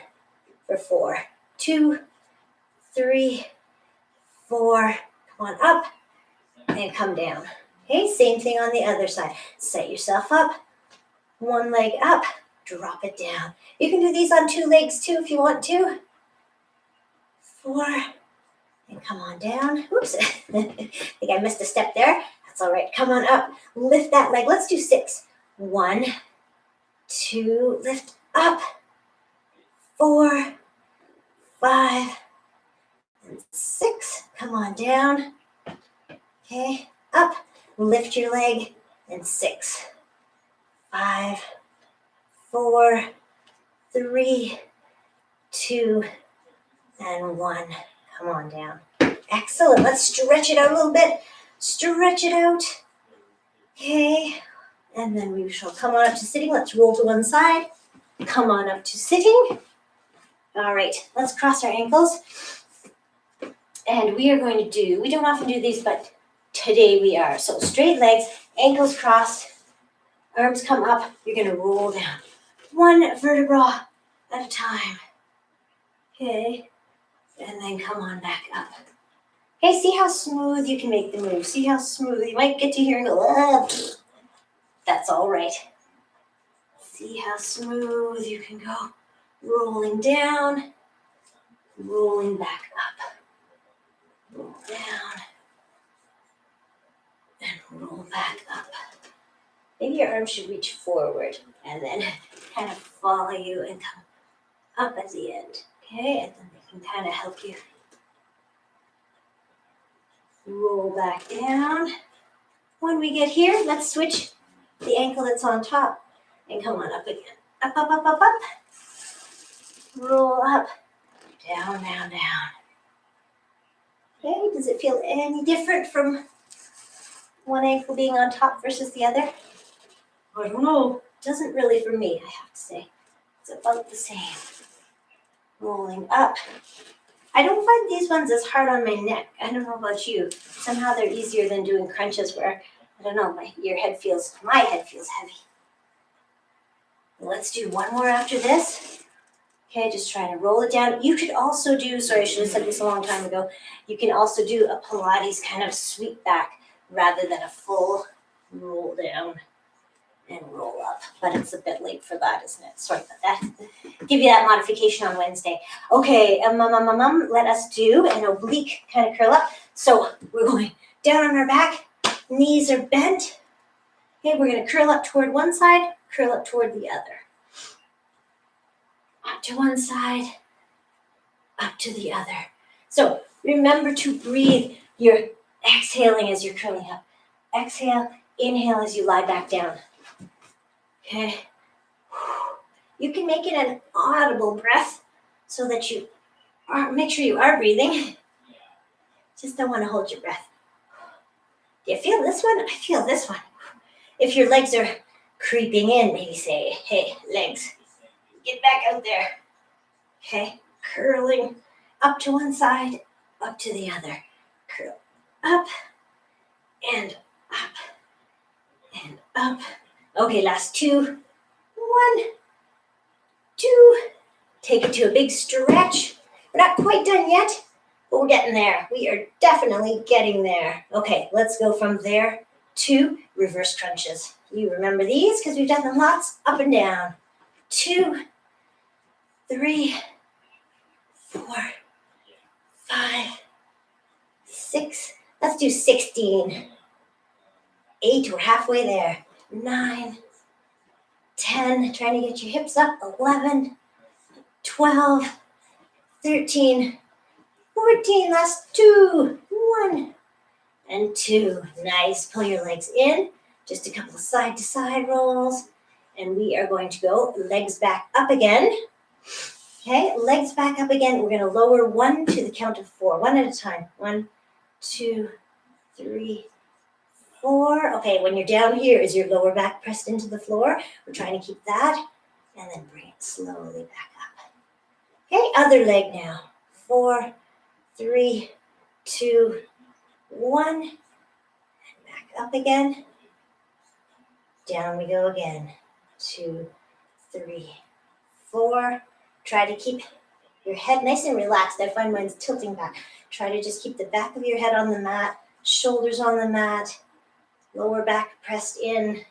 for 4, 2, 3, 4. Come on up and come down. Okay, same thing on the other side. Set yourself up, 1 leg up, drop it down. You can do these on 2 legs too if you want to. 4, and come on down. Oops, I think I missed a step there. That's all right. Come on up. Lift that leg. Let's do 6. 1, 2, lift up. 4, 5, and 6. Come on down. Okay, up. Lift your leg. And 6, 5, 4, 3, 2, and 1. Come on down. Excellent. Let's stretch it out a little bit. Stretch it out. Okay. And then we shall come on up to sitting. Let's roll to one side. Come on up to sitting. All right. Let's cross our ankles. And we are going to do, we don't often do these, but today we are. So straight legs, ankles crossed, arms come up. You're going to roll down. 1 vertebra at a time. Okay. And then come on back up. Okay, see how smooth you can make the move. See how smooth. You might get to here and go, ugh. That's all right. See how smooth you can go. Rolling down, rolling back up. Roll down, and roll back up. Maybe your arms should reach forward and then kind of follow you and come up at the end. Okay, and then they can kind of help you roll back down. When we get here, let's switch the ankle that's on top and come on up again. Up, up, up, up, up. Roll up, down, down, down. Okay, does it feel any different from one ankle being on top versus the other? I don't know. Doesn't really for me, I have to say. It's about the same. Rolling up. I don't find these ones as hard on my neck. I don't know about you. Somehow they're easier than doing crunches where, I don't know, my head feels heavy. Let's do 1 more after this. Okay, just trying to roll it down. You could also do, sorry, I should have said this a long time ago. You can also do a Pilates kind of sweep back rather than a full roll down and roll up. But it's a bit late for that, isn't it? Sorry about that. Give you that modification on Wednesday. Okay, let us do an oblique kind of curl up. So we're going down on our back, knees are bent. Okay, we're going to curl up toward one side, curl up toward the other. Up to one side, up to the other. So remember to breathe. You're exhaling as you're curling up. Exhale, inhale as you lie back down. Okay. You can make it an audible breath so that you make sure you are breathing. Just don't want to hold your breath. Do you feel this one? I feel this one. If your legs are creeping in, maybe say, hey, legs, get back out there. Okay, curling up to one side, up to the other. Curl up and up and up. Okay, last 2. 1, 2. Take it to a big stretch. We're not quite done yet, but we're getting there. We are definitely getting there. Okay, let's go from there to reverse crunches. You remember these because we've done them lots, up and down. 2, 3, 4, 5, 6. Let's do 16. 8, we're halfway there. 9, 10, trying to get your hips up. 11, 12, 13, 14, last 2, 1, and 2. Nice, pull your legs in. Just a couple of side to side rolls. And we are going to go legs back up again. Okay, legs back up again. We're gonna lower 1 to the count of 4, 1 at a time. 1, 2, 3, 4. Okay, when you're down here, is your lower back pressed into the floor? We're trying to keep that, and then bring it slowly back up. Okay, other leg now. 4, 3, 2, 1. And back up again. Down we go again. 2, 3, 4. Try to keep your head nice and relaxed. I find mine's tilting back. Try to just keep the back of your head on the mat, shoulders on the mat, lower back pressed in.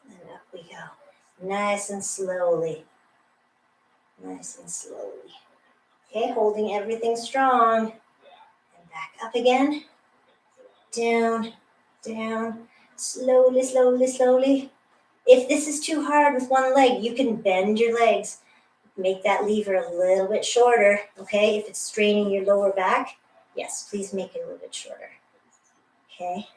And up we go. Nice and slowly. Nice and slowly. Okay, holding everything strong. And back up again. Down, down. Slowly, slowly, slowly. If this is too hard with one leg, you can bend your legs. Make that lever a little bit shorter, okay? If it's straining your lower back, yes, please make it a little bit shorter. Okay,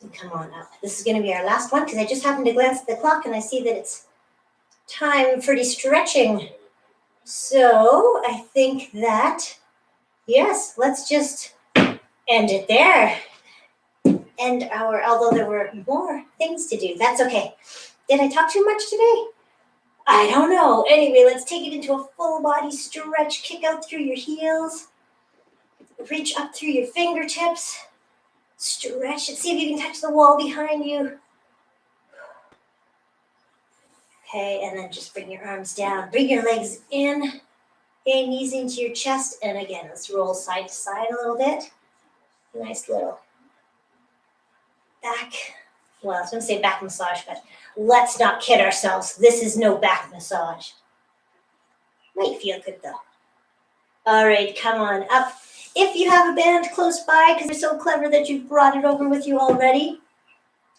and come on up. This is gonna be our last one because I just happened to glance at the clock and I see that it's time for de-stretching. So I think that, yes, let's just end it there. Although there were more things to do, that's okay. Did I talk too much today? I don't know. Anyway, let's take it into a full body stretch. Kick out through your heels. Reach up through your fingertips. Stretch it. See if you can touch the wall behind you. Okay, and then just bring your arms down. Bring your legs in. Okay, knees into your chest. And again, let's roll side to side a little bit. Nice little back. Well, I was going to say back massage, but let's not kid ourselves. This is no back massage. Might feel good though. All right, come on up. If you have a band close by, because you're so clever that you've brought it over with you already,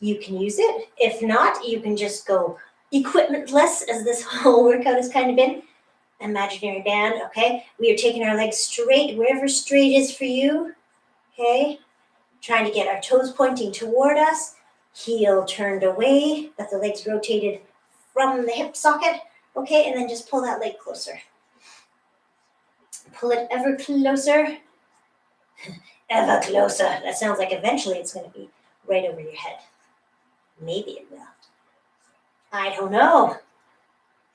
you can use it. If not, you can just go equipmentless, as this whole workout has kind of been. Imaginary band, okay? We are taking our legs straight, wherever straight is for you, okay? Trying to get our toes pointing toward us. Heel turned away, but the legs rotated from the hip socket. Okay, and then just pull that leg closer. Pull it ever closer. Ever closer. That sounds like eventually it's going to be right over your head. Maybe it will. I don't know.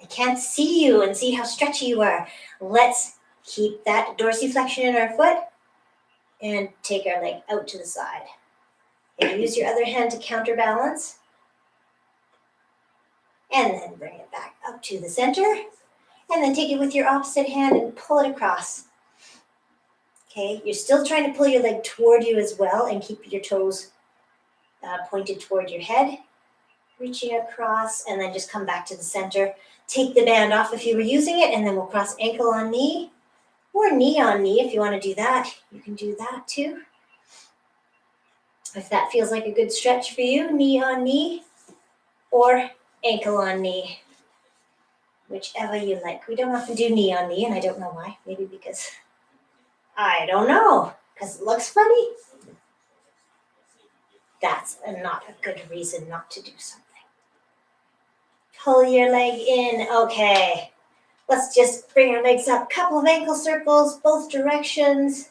I can't see you and see how stretchy you are. Let's keep that dorsiflexion in our foot and take our leg out to the side. And use your other hand to counterbalance. And then bring it back up to the center. And then take it with your opposite hand and pull it across. Okay, you're still trying to pull your leg toward you as well and keep your toes pointed toward your head. Reaching across and then just come back to the center. Take the band off if you were using it, and then we'll cross ankle on knee or knee on knee if you want to do that. You can do that too. If that feels like a good stretch for you, knee on knee or ankle on knee, whichever you like. We don't often do knee on knee, and I don't know why. Maybe because, I don't know, because it looks funny. That's not a good reason not to do something. Pull your leg in. Okay. Let's just bring our legs up. Couple of ankle circles, both directions.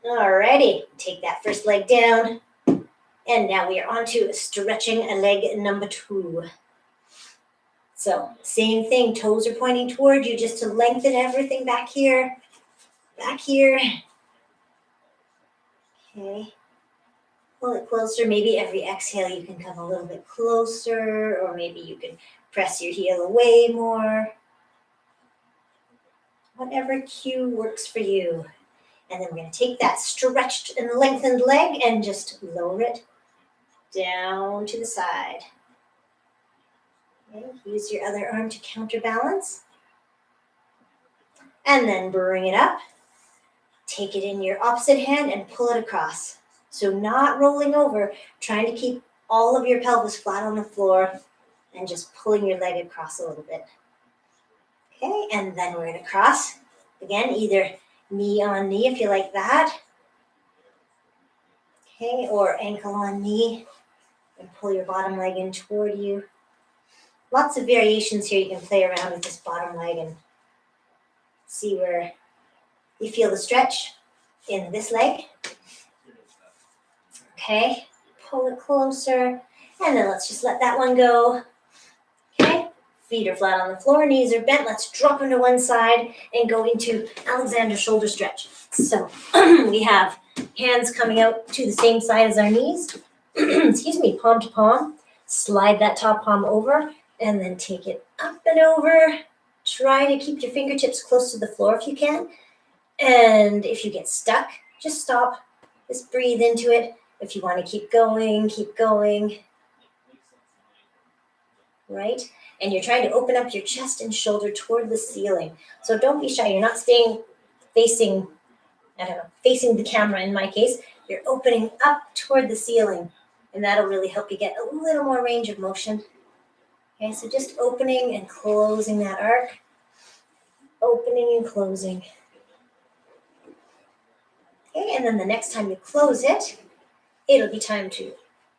Alrighty. Take that first leg down. And now we are on to stretching leg number 2. So, same thing. Toes are pointing toward you just to lengthen everything back here. Back here. Okay. Pull it closer. Maybe every exhale you can come a little bit closer, or maybe you can press your heel away more. Whatever cue works for you. And then we're going to take that stretched and lengthened leg and just lower it down to the side. Okay, use your other arm to counterbalance. And then bring it up. Take it in your opposite hand and pull it across. So not rolling over, trying to keep all of your pelvis flat on the floor and just pulling your leg across a little bit. Okay, and then we're going to cross. Again, either knee on knee if you like that. Okay, or ankle on knee and pull your bottom leg in toward you. Lots of variations here. You can play around with this bottom leg and see where you feel the stretch in this leg. Okay, pull it closer, and then let's just let that one go. Okay, feet are flat on the floor, knees are bent. Let's drop them to one side and go into Alexander shoulder stretch. So we have hands coming out to the same side as our knees. Excuse me, palm to palm. Slide that top palm over, and then take it up and over. Try to keep your fingertips close to the floor if you can. And if you get stuck, just stop. Just breathe into it. If you want to keep going, keep going. Right? And you're trying to open up your chest and shoulder toward the ceiling. So don't be shy. You're not staying facing the camera in my case. You're opening up toward the ceiling. And that'll really help you get a little more range of motion. Okay, so just opening and closing that arc. Opening and closing. Okay, and then the next time you close it, it'll be time to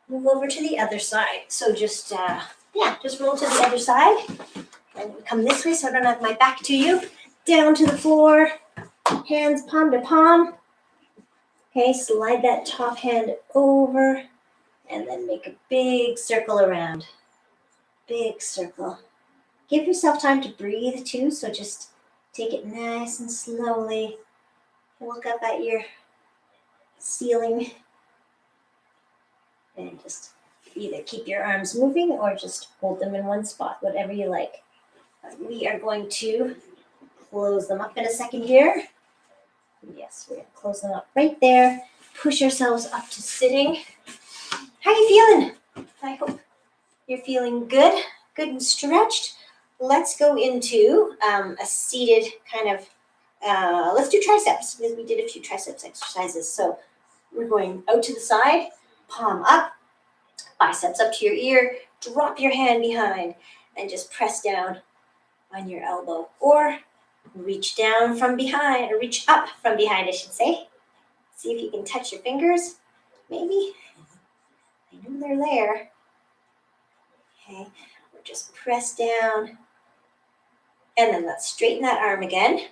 move over to the other side. So just roll to the other side. And come this way so I don't have my back to you. Down to the floor, hands palm to palm. Okay, slide that top hand over and then make a big circle around. Big circle. Give yourself time to breathe too, so just take it nice and slowly. Look up at your ceiling and just either keep your arms moving or just hold them in one spot, whatever you like. We are going to close them up in a second here. Yes, we're going to close them up right there. Push ourselves up to sitting. How are you feeling? I hope you're feeling good and stretched. Let's go into a seated kind of, let's do triceps, because we did a few triceps exercises. So we're going out to the side, palm up, biceps up to your ear, drop your hand behind, and just press down on your elbow. Or reach down from behind, or reach up from behind, I should say. See if you can touch your fingers, maybe. I know they're there. Okay, or just press down. And then let's straighten that arm again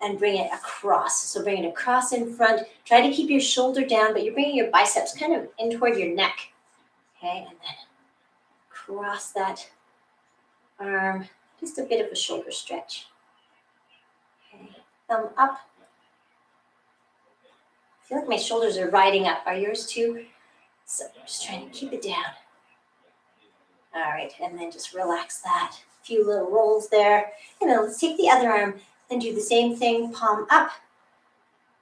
and bring it across. So bring it across in front. Try to keep your shoulder down, but you're bringing your biceps kind of in toward your neck. Okay, and then cross that arm. Just a bit of a shoulder stretch. Okay, thumb up. I feel like my shoulders are riding up. Are yours too? So I'm just trying to keep it down. All right, and then just relax that. A few little rolls there. And then let's take the other arm and do the same thing. Palm up,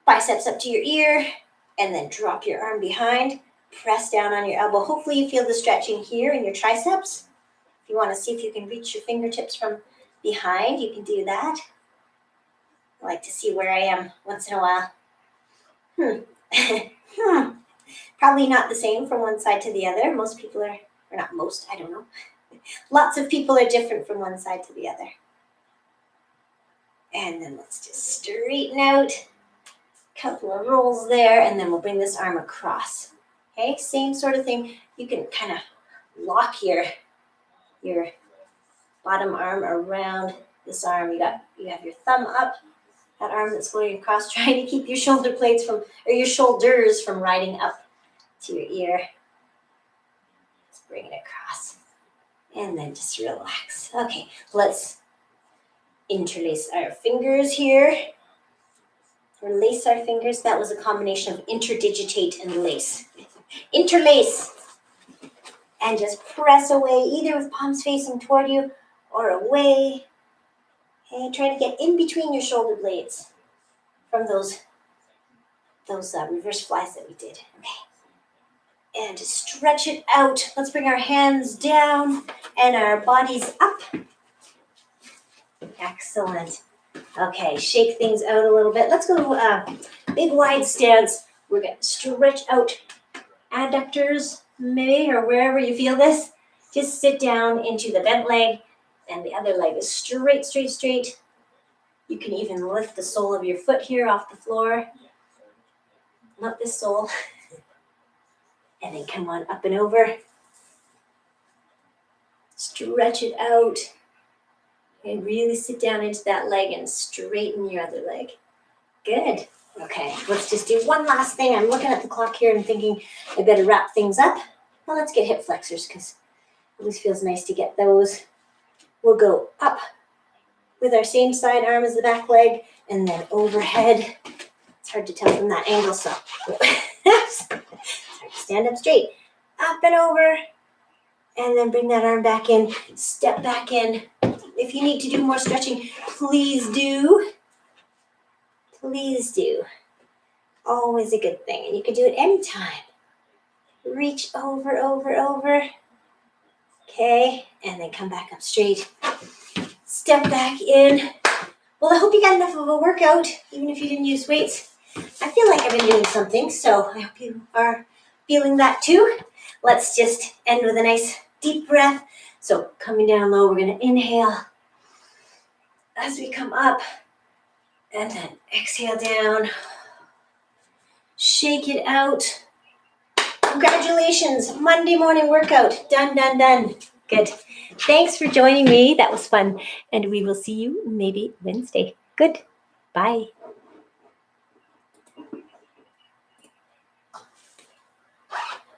biceps up to your ear, and then drop your arm behind. Press down on your elbow. Hopefully you feel the stretching here in your triceps. If you want to see if you can reach your fingertips from behind, you can do that. I like to see where I am once in a while. Probably not the same from one side to the other. Most people are, or not most, I don't know. Lots of people are different from one side to the other. And then let's just straighten out. Couple of rolls there, and then we'll bring this arm across. Okay, same sort of thing. You can kind of lock your bottom arm around this arm. You have your thumb up, that arm that's going across, trying to keep your shoulder blades from, or your shoulders from riding up to your ear. Let's bring it across. And then just relax. Okay, let's interlace our fingers here. Lace our fingers. That was a combination of interdigitate and lace. Interlace. And just press away, either with palms facing toward you or away. Okay, try to get in between your shoulder blades from those reverse flies that we did. Okay. And stretch it out. Let's bring our hands down and our bodies up. Excellent. Okay, shake things out a little bit. Let's go big wide stance. We're going to stretch out adductors, maybe, or wherever you feel this. Just sit down into the bent leg, and the other leg is straight, straight, straight. You can even lift the sole of your foot here off the floor. Not this sole. And then come on up and over. Stretch it out. And really sit down into that leg and straighten your other leg. Good. Okay, let's just do one last thing. I'm looking at the clock here and thinking I better wrap things up. Well, let's get hip flexors because it always feels nice to get those. We'll go up with our same side arm as the back leg and then overhead. It's hard to tell from that angle, so stand up straight. Up and over. And then bring that arm back in. Step back in. If you need to do more stretching, please do. Please do. Always a good thing. And you can do it anytime. Reach over, over, over. Okay. And then come back up straight. Step back in. Well, I hope you got enough of a workout, even if you didn't use weights. I feel like I've been doing something, so I hope you are feeling that too. Let's just end with a nice deep breath. So coming down low, we're going to inhale as we come up and then exhale down. Shake it out. Congratulations, Monday morning workout. Done, done, done. Good. Thanks for joining me. That was fun. And we will see you maybe Wednesday. Good. Bye.